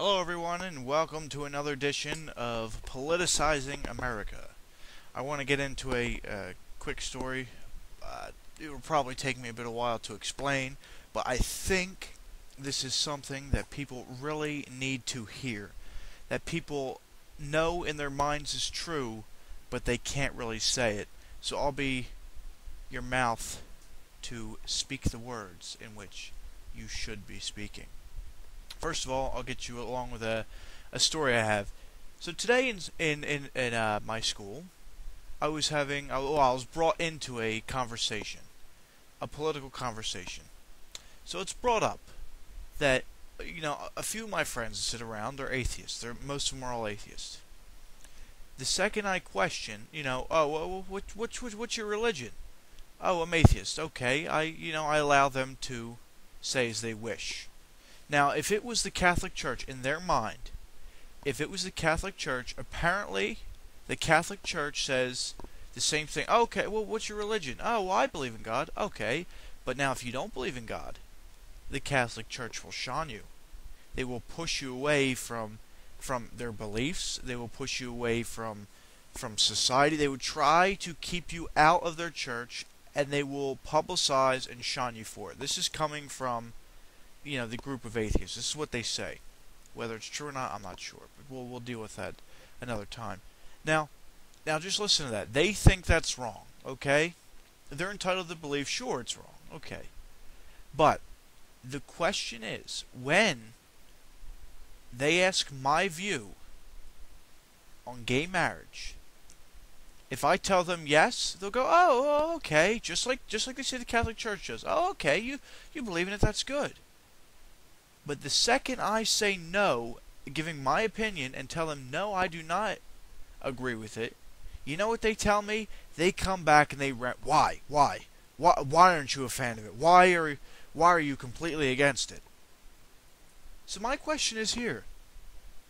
Hello everyone and welcome to another edition of Politicizing America. I want to get into a quick story. It will probably take me a bit of a while to explain, but I think this is something that people really need to hear. That people know in their minds is true, but they can't really say it. So I'll be your mouth to speak the words in which you should be speaking. First of all, I'll get you along with a story I have. So today in my school, I was brought into a conversation, a political conversation. So it's brought up that a few of my friends that sit around are atheists. Most of them are all atheists. The second I question, what's your religion? Oh, I'm atheist. Okay, I allow them to say as they wish. Now, if it was the Catholic Church, in their mind, if it was the Catholic Church, apparently the Catholic Church says the same thing. Okay, well, what's your religion? Oh, well, I believe in God. Okay, but now if you don't believe in God, the Catholic Church will shun you. They will push you away from their beliefs. They will push you away from society. They would try to keep you out of their church, and they will publicize and shun you for it. This is coming from the group of atheists. This is what they say. Whether it's true or not, I'm not sure. But we'll deal with that another time. Now just listen to that. They think that's wrong, okay? They're entitled to believe, sure, it's wrong, okay. But the question is, when they ask my view on gay marriage, if I tell them yes, they'll go, oh, okay, just like they say the Catholic Church does. Oh, okay, you believe in it, that's good. But the second I say no, giving my opinion, and tell them, no, I do not agree with it, you know what they tell me? They come back and they rant, why aren't you a fan of it? Why are you completely against it? So my question is here,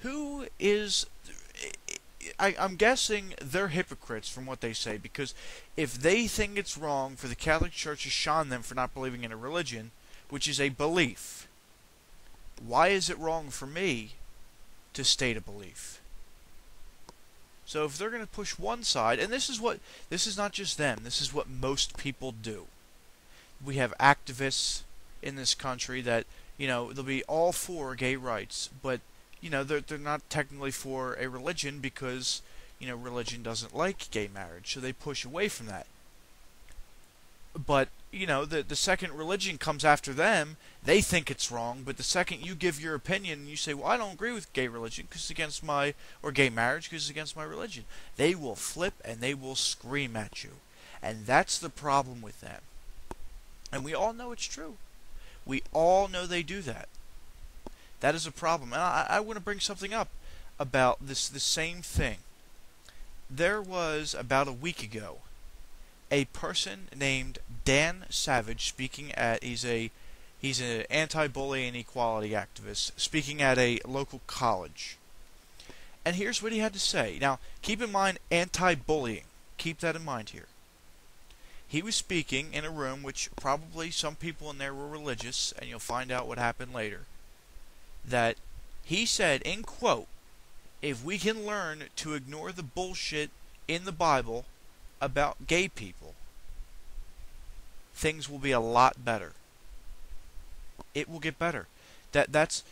who is... I'm guessing they're hypocrites from what they say, because if they think it's wrong for the Catholic Church to shun them for not believing in a religion, which is a belief, why is it wrong for me to state a belief? So if they're going to push one side, and this is not just them, this is what most people do. We have activists in this country that, they'll be all for gay rights, but, they're not technically for a religion because, religion doesn't like gay marriage, so they push away from that. But, the second religion comes after them, they think it's wrong, but the second you give your opinion and you say, well, I don't agree with gay religion because it's against or gay marriage because it's against my religion, they will flip and they will scream at you. And that's the problem with them. And we all know it's true. We all know they do that. That is a problem. And I want to bring something up about the same thing. There was, about a week ago, a person named Dan Savage speaking at he's an anti-bullying and equality activist speaking at a local college. And here's what he had to say. Now, keep in mind anti-bullying. Keep that in mind here. He was speaking in a room which probably some people in there were religious, and you'll find out what happened later. That he said, in quote, if we can learn to ignore the bullshit in the Bible about gay people, things will be a lot better. It will get better. That's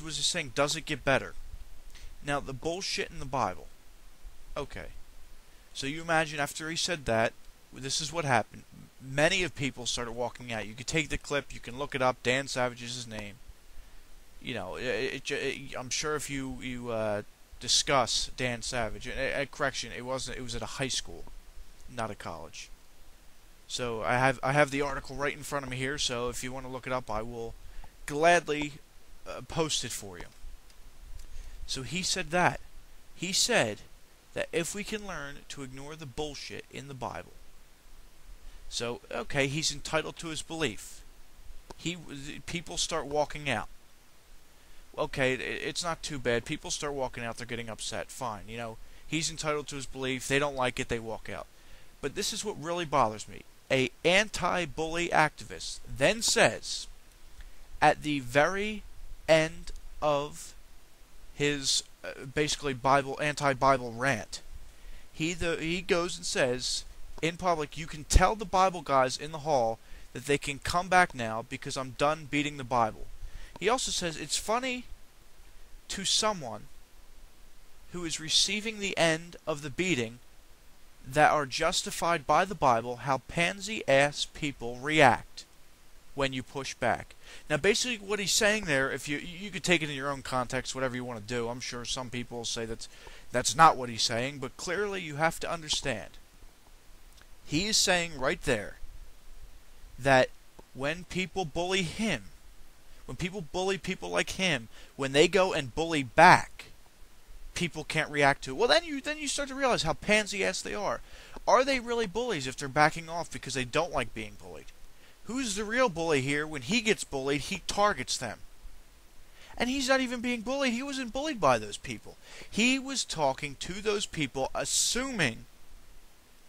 was he saying, does it get better? Now, the bullshit in the Bible. Okay. So you imagine after he said that, this is what happened. Many of people started walking out. You can take the clip, you can look it up. Dan Savage is his name. I'm sure if you discuss Dan Savage, correction, it was at a high school, not a college. So I have the article right in front of me here, so if you want to look it up, I will gladly post it for you. So he said that. He said that if we can learn to ignore the bullshit in the Bible. So, okay, he's entitled to his belief. People start walking out. Okay, it's not too bad. People start walking out, they're getting upset. Fine, he's entitled to his belief. They don't like it, they walk out. But this is what really bothers me. A anti-bully activist then says, at the very end of his basically anti-Bible rant. He goes and says in public, you can tell the Bible guys in the hall that they can come back now because I'm done beating the Bible. He also says it's funny to someone who is receiving the end of the beating that are justified by the Bible how pansy-ass people react when you push back. Now basically what he's saying there, if you could take it in your own context, whatever you want to do. I'm sure some people will say that's not what he's saying, but clearly you have to understand. He is saying right there that when people bully him, when people bully people like him, when they go and bully back, people can't react to it. Well, then you start to realize how pansy-ass they are. Are they really bullies if they're backing off because they don't like being bullied? Who's the real bully here? When he gets bullied, he targets them. And he's not even being bullied. He wasn't bullied by those people. He was talking to those people, assuming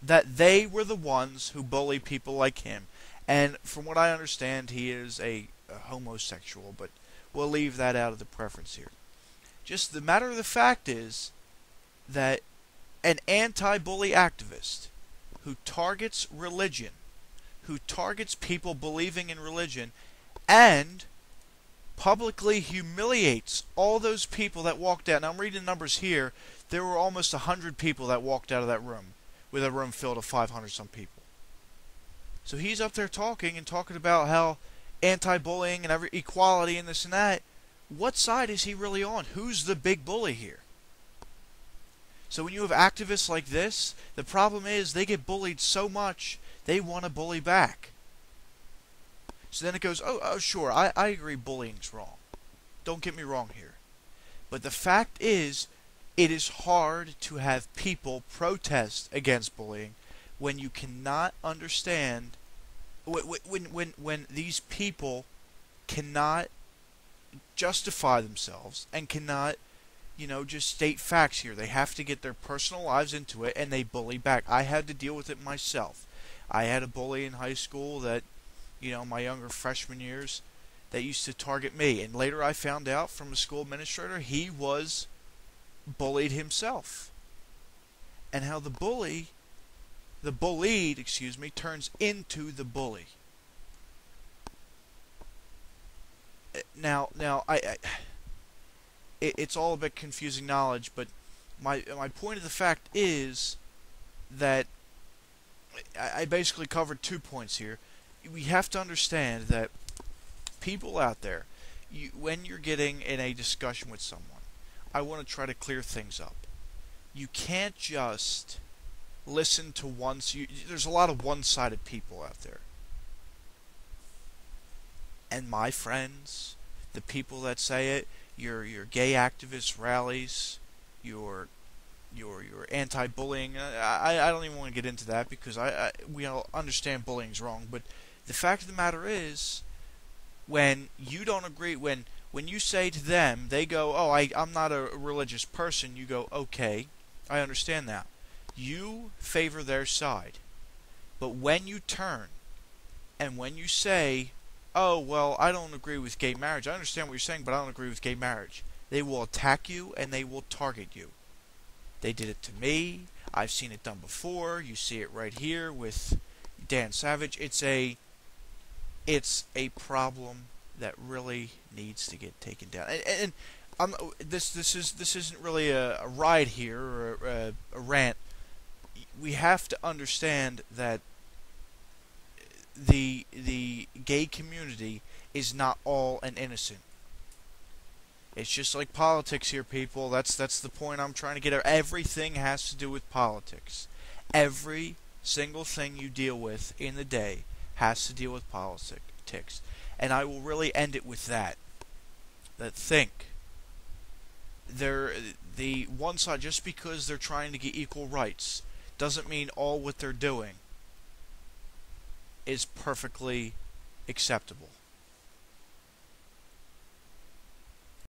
that they were the ones who bully people like him. And from what I understand, he is a homosexual, but we'll leave that out of the preference here. Just the matter of the fact is that an anti-bully activist who targets religion, who targets people believing in religion, and publicly humiliates all those people that walked out. Now I'm reading numbers here. There were almost 100 people that walked out of that room, with a room filled of 500 some people. So he's up there talking about how anti-bullying and equality and this and that. What side is he really on? Who's the big bully here? So when you have activists like this, the problem is they get bullied so much they want to bully back. So then it goes, oh sure, I agree bullying's wrong. Don't get me wrong here. But the fact is, it is hard to have people protest against bullying when you cannot understand, when these people cannot justify themselves and cannot, just state facts here. They have to get their personal lives into it, and they bully back. I had to deal with it myself. I had a bully in high school that, my younger freshman years, that used to target me. And later I found out from a school administrator he was bullied himself. And how the bullied, turns into the bully. Now, it's all a bit confusing knowledge, but my point of the fact is that I basically covered 2 points here. We have to understand that people out there, when you're getting in a discussion with someone, I want to try to clear things up. You can't just listen to there's a lot of one-sided people out there. And my friends, the people that say it, your gay activist rallies, your anti-bullying, I don't even want to get into that because we all understand bullying's wrong, but the fact of the matter is, when you don't agree, when you say to them, they go, oh, I'm not a religious person, you go, okay, I understand that. You favor their side. But when you turn, and when you say, oh, well, I don't agree with gay marriage, I understand what you're saying, but I don't agree with gay marriage, they will attack you and they will target you. They did it to me. I've seen it done before. You see it right here with Dan Savage. It's a problem that really needs to get taken down. And this isn't really a ride here or a rant. We have to understand that the gay community is not all an innocent. It's just like politics here, people. That's the point I'm trying to get at. Everything has to do with politics. Every single thing you deal with in the day has to deal with politics. And I will really end it with that. Think. The one side, just because they're trying to get equal rights, doesn't mean all what they're doing is perfectly acceptable.